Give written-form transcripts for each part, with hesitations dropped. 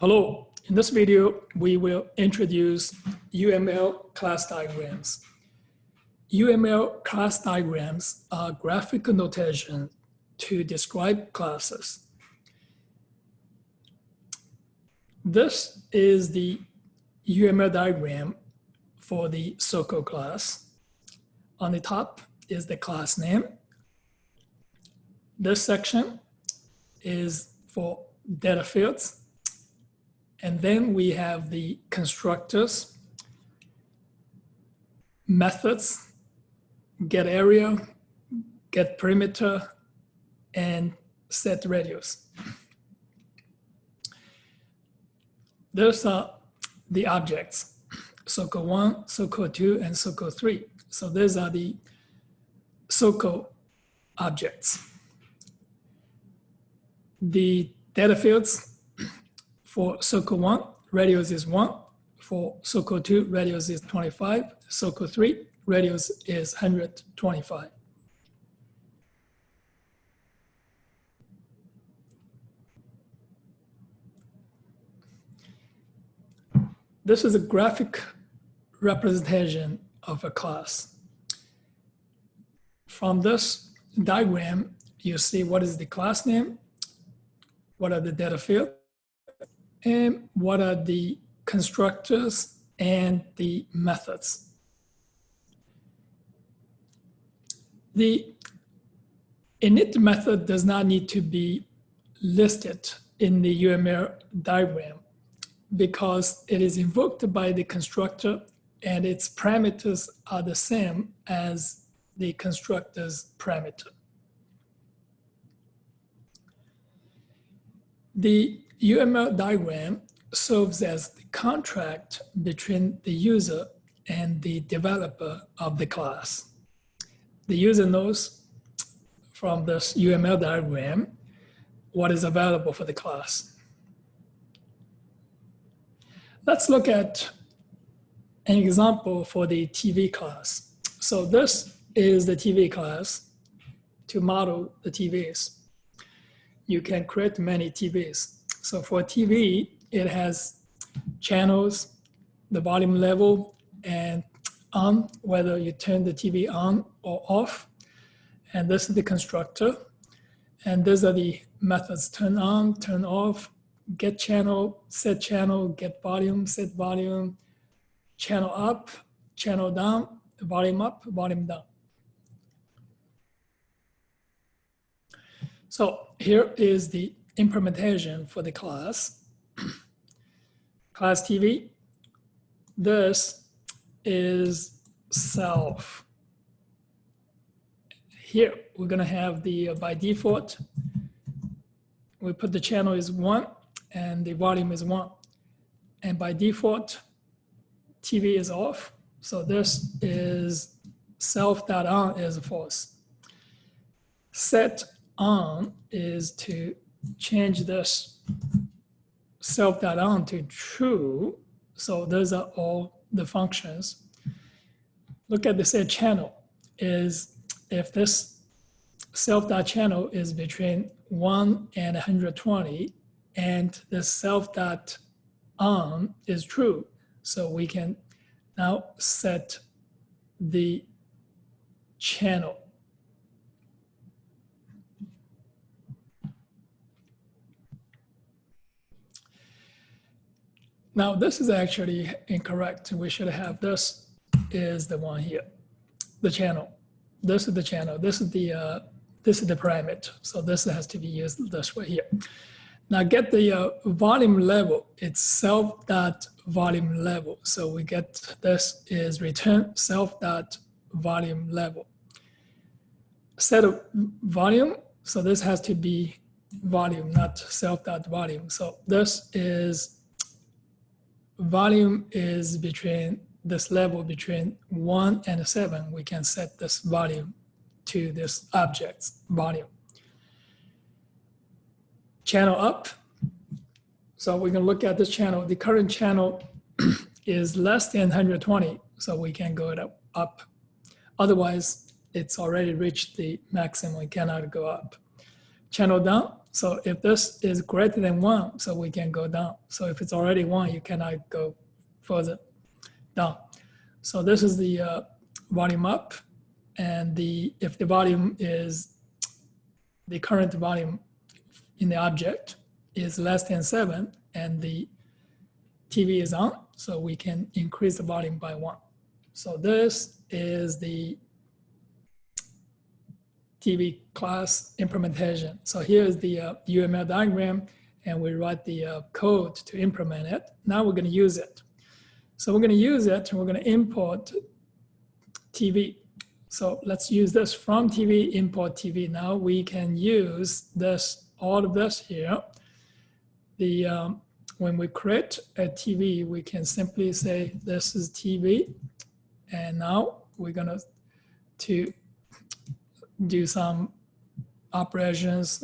Hello, in this video, we will introduce UML class diagrams. UML class diagrams are graphical notation to describe classes. This is the UML diagram for the SOCO class. On the top is the class name. This section is for data fields. And then we have the constructors, methods, get area, get perimeter, and set radius. Those are the objects, SOCO 1, SOCO 2, and SOCO 3. So these are the SOCO objects. The data fields for SOCO 1, radius is 1. For SOCO 2, radius is 25. SOCO 3, radius is 125. This is a graphic representation of a class. From this diagram, you see what is the class name, what are the data fields, and what are the constructors and the methods. The init method does not need to be listed in the UML diagram because it is invoked by the constructor and its parameters are the same as the constructor's parameter. The UML diagram serves as the contract between the user and the developer of the class. The user knows from this UML diagram what is available for the class. Let's look at an example for the TV class. So this is the TV class to model the TVs. You can create many TVs. So for TV, it has channels, the volume level, and on, whether you turn the TV on or off. And this is the constructor. And these are the methods: turn on, turn off, get channel, get volume, set volume, channel up, channel down, volume up, volume down. So here is the implementation for the class. Class TV, this is self. Here, we're gonna have the, by default, we put the channel is 1 and the volume is 1. And by default, TV is off. So this is self.on is false. Set on is to change this self.on to true. So those are all the functions. Look at the set channel is if this self.channel is between 1 and 120 and the self.on is true. So we can now set the channel. Now this is actually incorrect. We should have this is the one here, the channel. This is the channel. This is the parameter. So this has to be used this way here. Now get the volume level. It's self.volume level. So we get this is return self.volume level. Set of volume. So this has to be volume, not self.volume. So this is volume is between this level between 1 and 7. We can set this volume to this object's volume. Channel up. So we can look at this channel. The current channel is less than 120, so we can go it up. Otherwise, it's already reached the maximum. We cannot go up. channel down. So if this is greater than 1, so we can go down. So if it's already 1, you cannot go further down. So this is the volume up, and if the volume is, the current volume in the object is less than 7 and the TV is on, so we can increase the volume by 1. So this is the TV class implementation. So here is the UML diagram, and we write the code to implement it. Now we're going to use it. So we're going to use it, and we're going to import TV. So let's use this from TV, import TV. Now we can use this, all of this here. When we create a TV, we can simply say this is TV, and now we're going to do some operations,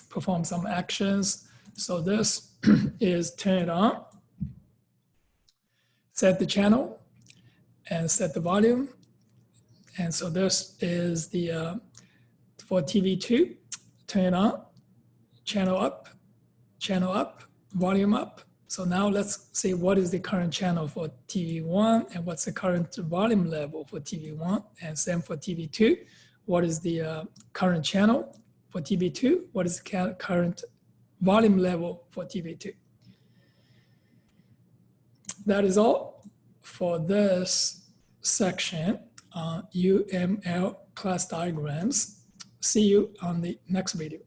perform some actions. So this is turn it on, set the channel, and set the volume. And so this is the, for TV2, turn it on, channel up, volume up. So now let's see what is the current channel for TV1 and what's the current volume level for TV1, and same for TV2. What is the current channel for TV2? What is the current volume level for TV2? That is all for this section on UML class diagrams. See you on the next video.